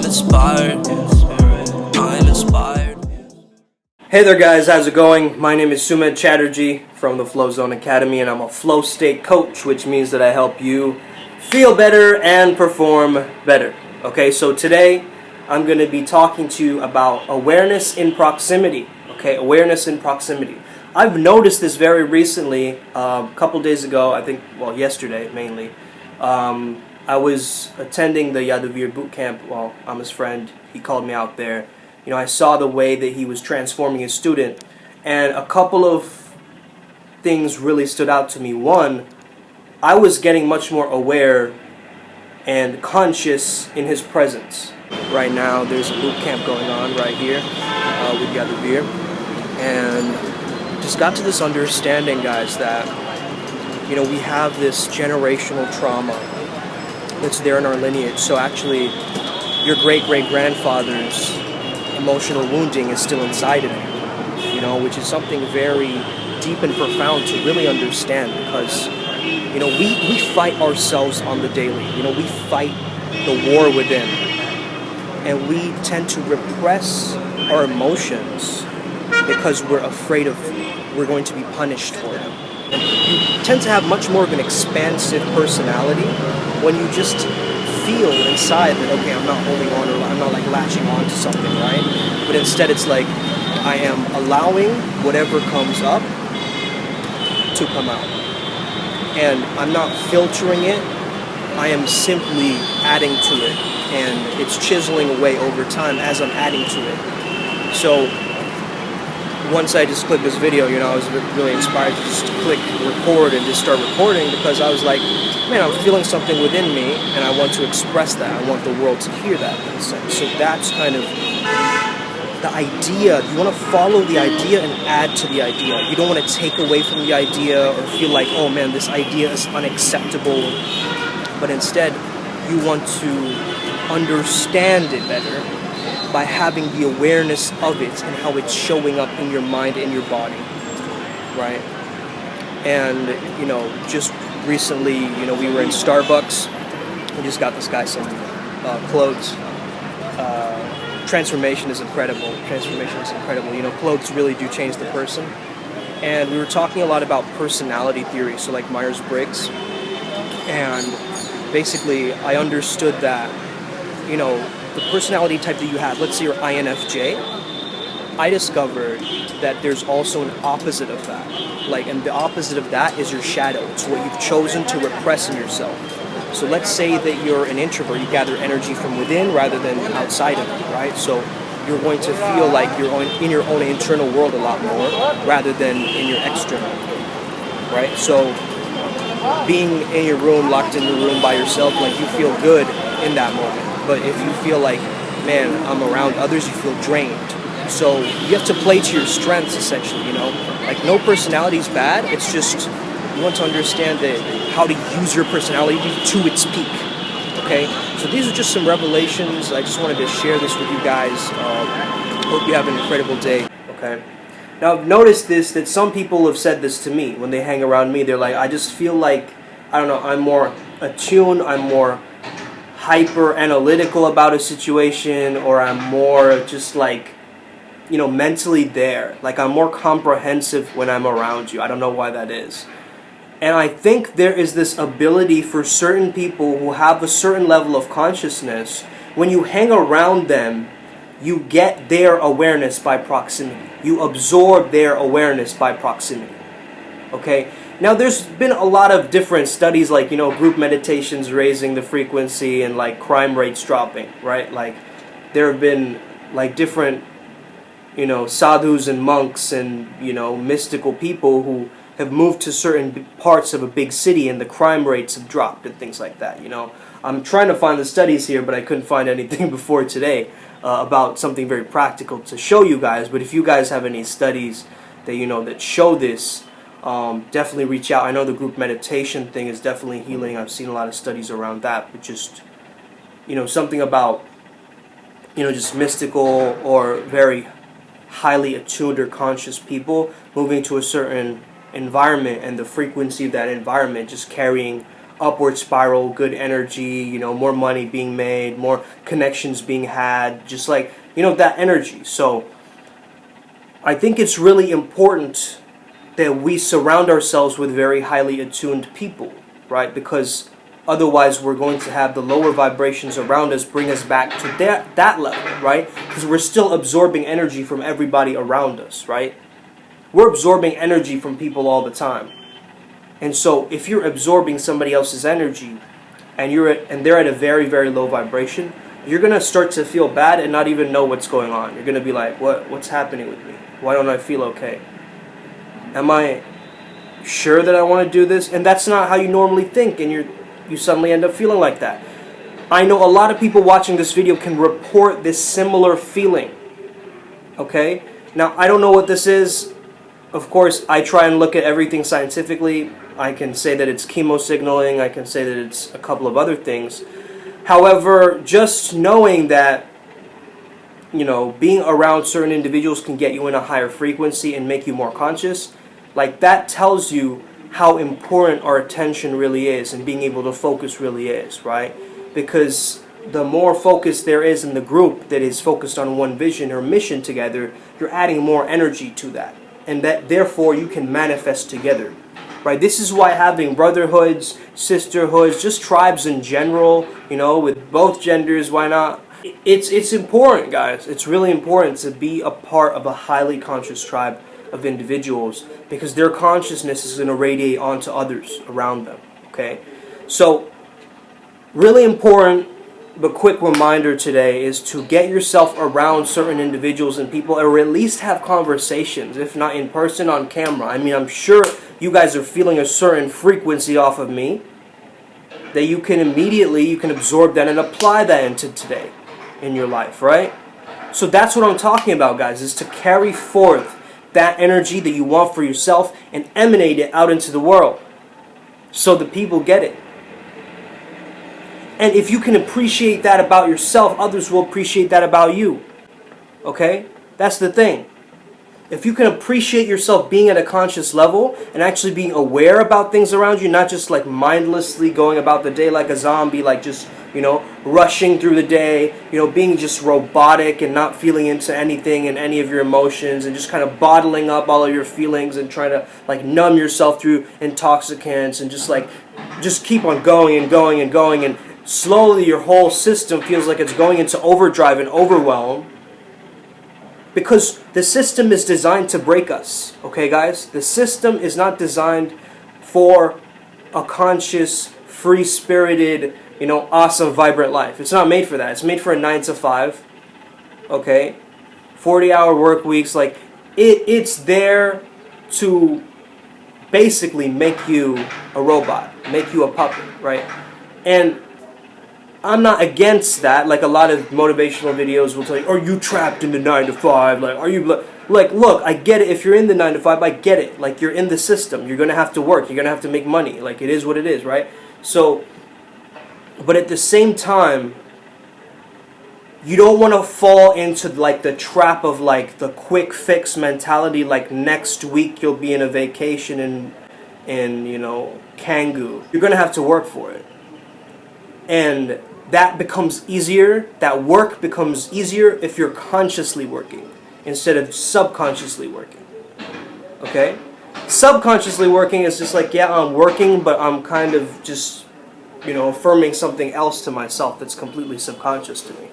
inspired. I'm inspired. Hey there guys, how's it going? My name is Sumit Chatterjee from the Flow Zone Academy, and I'm a flow state coach, which means that I help you feel better and perform better. Okay, so today I'm going to be talking to you about awareness in proximity. Okay, awareness in proximity. I've noticed this very recently, a couple days ago, I think, well, yesterday mainly. I was attending the Yadavir boot camp. Well, I'm his friend. He called me out there. You know, I saw the way that he was transforming his student, and a couple of things really stood out to me. One, I was getting much more aware and conscious in his presence. Right now, there's a boot camp going on right here with Yadavir, and just got to this understanding, guys, that, you know, we have this generational trauma that's there in our lineage. So actually, your great-great-grandfather's emotional wounding is still inside of you, you know, which is something very deep and profound to really understand, because, you know, we fight ourselves on the daily. You know, we fight the war within, and we tend to repress our emotions because we're afraid of we're going to be punished for them. And you tend to have much more of an expansive personality when you just feel inside that, okay, I'm not holding on, or I'm not like latching on to something, right? But instead it's like, I am allowing whatever comes up to come out. And I'm not filtering it, I am simply adding to it. And it's chiseling away over time as I'm adding to it. So once I just clicked this video, you know, I was really inspired to just click record and just start recording, because I was like, man, I'm feeling something within me and I want to express that. I want the world to hear that in a sense. So that's kind of the idea. You want to follow the idea and add to the idea. You don't want to take away from the idea or feel like, oh man, this idea is unacceptable. But instead, you want to understand it better by having the awareness of it and how it's showing up in your mind and your body, right? And, you know, just recently, you know, we were in Starbucks. We just got this guy some clothes. Transformation is incredible. Transformation is incredible. You know, clothes really do change the person. And we were talking a lot about personality theory, so like Myers-Briggs. And basically, I understood that, you know, the personality type that you have, let's say you're INFJ, I discovered that there's also an opposite of that. Like, and the opposite of that is your shadow. It's what you've chosen to repress in yourself. So let's say that you're an introvert, you gather energy from within rather than outside of you, right? So you're going to feel like you're in your own internal world a lot more rather than in your external, right? So being in your room, locked in your room by yourself, like, you feel good in that moment. But if you feel like, man, I'm around others, you feel drained. So you have to play to your strengths, essentially, you know? Like, no personality is bad, it's just you want to understand that how to use your personality to its peak, okay? So these are just some revelations. I just wanted to share this with you guys. Hope you have an incredible day, okay? Now, I've noticed this, that some people have said this to me when they hang around me. They're like, I just feel like, I don't know, I'm more attuned, I'm more hyper analytical about a situation, or I'm more just like, you know, mentally there. Like, I'm more comprehensive when I'm around you. I don't know why that is. And I think there is this ability for certain people who have a certain level of consciousness, when you hang around them, you get their awareness by proximity. You absorb their awareness by proximity. Okay? Now, there's been a lot of different studies, like, you know, group meditations raising the frequency and, like, crime rates dropping, right? Like, there have been, like, different, you know, sadhus and monks and, you know, mystical people who have moved to certain parts of a big city and the crime rates have dropped and things like that, you know. I'm trying to find the studies here, but I couldn't find anything before today about something very practical to show you guys. But if you guys have any studies that, you know, that show this, definitely reach out. I know the group meditation thing is definitely healing. I've seen a lot of studies around that, but just, you know, something about, you know, just mystical or very highly attuned or conscious people moving to a certain environment and the frequency of that environment just carrying upward spiral, good energy, more money being made, more connections being had, just like, that energy. So I think it's really important that we surround ourselves with very highly attuned people, right? Because otherwise we're going to have the lower vibrations around us bring us back to that level, right? Because we're still absorbing energy from everybody around us, right? We're absorbing energy from people all the time. And so if you're absorbing somebody else's energy and they're at a very, very low vibration, you're going to start to feel bad and not even know what's going on. You're going to be like, what's happening with me? Why don't I feel okay? Am I sure that I want to do this? And that's not how you normally think, and you suddenly end up feeling like that. I know a lot of people watching this video can report this similar feeling. Okay? Now, I don't know what this is. Of course, I try and look at everything scientifically. I can say that it's chemo signaling. I can say that it's a couple of other things. However, just knowing that, being around certain individuals can get you in a higher frequency and make you more conscious, like that tells you how important our attention really is and being able to focus really is, right? Because the more focus there is in the group that is focused on one vision or mission together, you're adding more energy to that. And that therefore you can manifest together, right? This is why having brotherhoods, sisterhoods, just tribes in general, with both genders, why not? It's important, guys. It's really important to be a part of a highly conscious tribe of individuals, because their consciousness is going to radiate onto others around them. Okay, so really important but quick reminder today is to get yourself around certain individuals and people, or at least have conversations, if not in person, on camera. I mean, I'm sure you guys are feeling a certain frequency off of me that you can absorb that and apply that into today in your life, right? So that's what I'm talking about, guys, is to carry forth that energy that you want for yourself and emanate it out into the world so the people get it. And if you can appreciate that about yourself, others will appreciate that about you. Okay? That's the thing. If you can appreciate yourself being at a conscious level and actually being aware about things around you, not just like mindlessly going about the day like a zombie, like just, rushing through the day, being just robotic and not feeling into anything and any of your emotions and just kind of bottling up all of your feelings and trying to like numb yourself through intoxicants and just keep on going and going and going, and slowly your whole system feels like it's going into overdrive and overwhelm. Because the system is designed to break us, okay, guys? The system is not designed for a conscious, free-spirited, awesome, vibrant life. It's not made for that. It's made for a 9 to 5, okay? 40-hour work weeks. Like, it's there to basically make you a robot, make you a puppet, right? And I'm not against that. Like a lot of motivational videos will tell you, are you trapped in the 9 to 5? Like, are you like, look, I get it. If you're in the 9 to 5, I get it. Like, you're in the system. You're going to have to work. You're going to have to make money. Like, it is what it is, right? So, but at the same time, you don't want to fall into like the trap of like the quick fix mentality. Like next week you'll be in a vacation in Kangoo. You're going to have to work for it. And that becomes easier, that work becomes easier if you're consciously working instead of subconsciously working. Okay? Subconsciously working is just like, yeah, I'm working, but I'm kind of just, affirming something else to myself that's completely subconscious to me.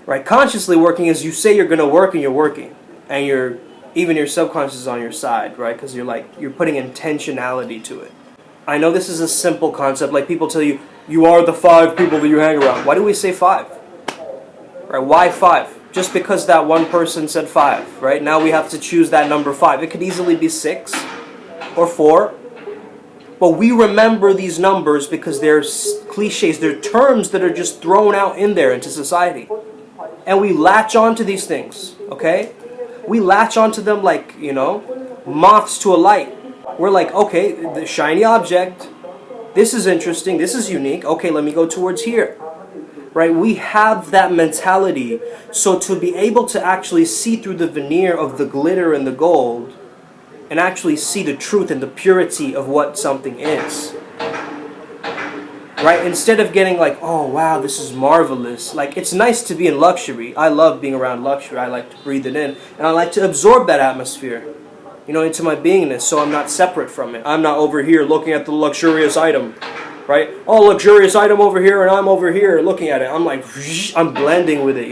Right? Consciously working is you say you're going to work and you're working. And even your subconscious is on your side, right? Because you're putting intentionality to it. I know this is a simple concept. Like people tell you, you are the 5 people that you hang around. Why do we say 5? Right? Why 5? Just because that one person said 5, right? Now we have to choose that number 5. It could easily be 6 or 4. But we remember these numbers because they're cliches. They're terms that are just thrown out in there into society. And we latch onto these things, okay? We latch onto them like, moths to a light. We're like, okay, the shiny object, this is interesting, this is unique, okay, let me go towards here. Right? We have that mentality. So to be able to actually see through the veneer of the glitter and the gold, and actually see the truth and the purity of what something is, right? Instead of getting like, oh wow, this is marvelous. Like, it's nice to be in luxury. I love being around luxury. I like to breathe it in, and I like to absorb that atmosphere, into my beingness, so I'm not separate from it. I'm not over here looking at the luxurious item, right? Oh, luxurious item over here, and I'm over here looking at it. I'm like, I'm blending with it,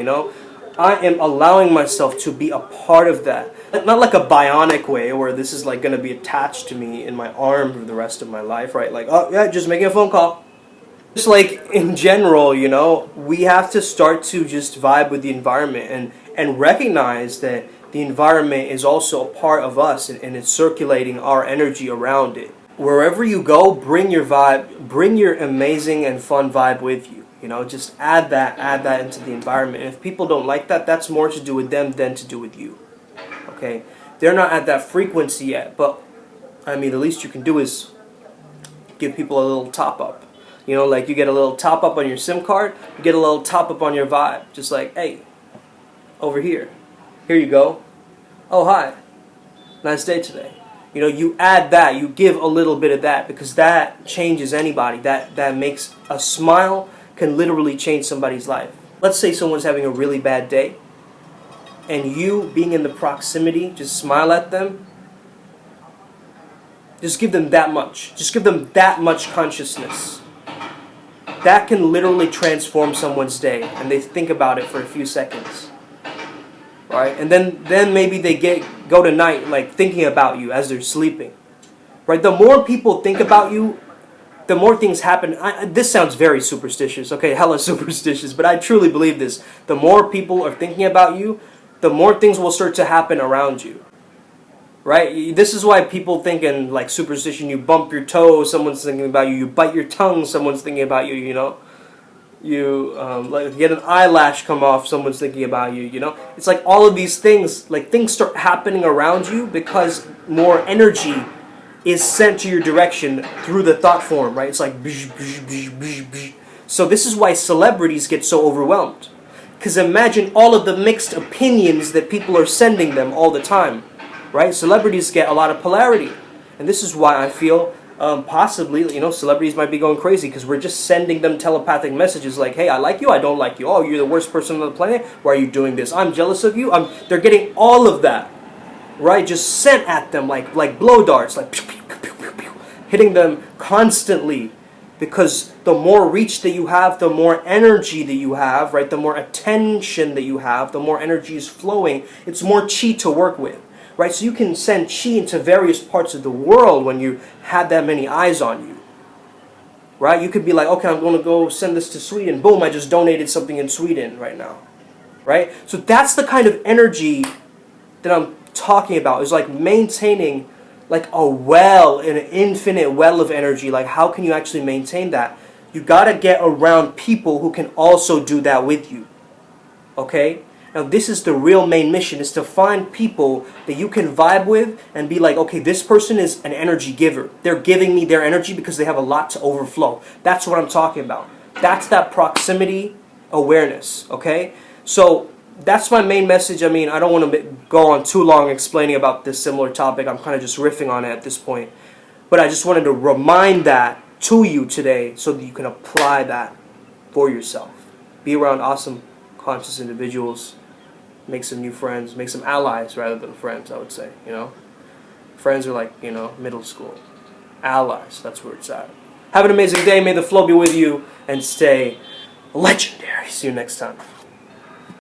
I am allowing myself to be a part of that. Not like a bionic way where this is like going to be attached to me in my arm for the rest of my life, right? Like, oh yeah, just making a phone call. Just like in general, we have to start to just vibe with the environment and recognize that the environment is also a part of us, and it's circulating our energy around it. Wherever you go, bring your vibe, bring your amazing and fun vibe with you. Just add that into the environment. And if people don't like that, that's more to do with them than to do with you. Okay? They're not at that frequency yet, but the least you can do is give people a little top up. Like you get a little top up on your SIM card, you get a little top up on your vibe. Just like, hey, over here. Here you go. Oh, hi. Nice day today. You add that, you give a little bit of that, because that changes anybody. That makes a smile can literally change somebody's life. Let's say someone's having a really bad day, and you being in the proximity, just smile at them. Just give them that much. Just give them that much consciousness. That can literally transform someone's day, and they think about it for a few seconds. Right? And then maybe they go to night like thinking about you as they're sleeping. Right? The more people think about you, the more things happen. This sounds very superstitious, okay, hella superstitious, but I truly believe this. The more people are thinking about you, the more things will start to happen around you. Right? This is why people think in like superstition, you bump your toe, someone's thinking about you. You bite your tongue, someone's thinking about you, You like get an eyelash come off, someone's thinking about you, It's like all of these things, like things start happening around you because more energy is sent to your direction through the thought form, right? It's like bzz, bzz, bzz, bzz, bzz. So this is why celebrities get so overwhelmed. Because imagine all of the mixed opinions that people are sending them all the time, right? Celebrities get a lot of polarity. And this is why I feel possibly, celebrities might be going crazy because we're just sending them telepathic messages like, hey, I like you, I don't like you. Oh, you're the worst person on the planet. Why are you doing this? I'm jealous of you. They're getting all of that, right? Just sent at them like blow darts, like pew, pew, pew, pew, pew, hitting them constantly. Because the more reach that you have, the more energy that you have, right? The more attention that you have, the more energy is flowing. It's more chi to work with. Right, so you can send chi into various parts of the world when you have that many eyes on you. Right, you could be like, okay, I'm going to go send this to Sweden. Boom, I just donated something in Sweden right now. Right, so that's the kind of energy that I'm talking about. Is like maintaining like a well, an infinite well of energy. Like, how can you actually maintain that? You got to get around people who can also do that with you. Okay. Now this is the real main mission, is to find people that you can vibe with and be like, okay, this person is an energy giver. They're giving me their energy because they have a lot to overflow. That's what I'm talking about. That's that proximity awareness, okay? So that's my main message. I don't want to go on too long explaining about this similar topic. I'm kind of just riffing on it at this point. But I just wanted to remind that to you today so that you can apply that for yourself. Be around awesome, conscious individuals. Make some new friends, make some allies rather than friends, I would say, Friends are like, middle school. Allies, that's where it's at. Have an amazing day, may the flow be with you, and stay legendary. See you next time.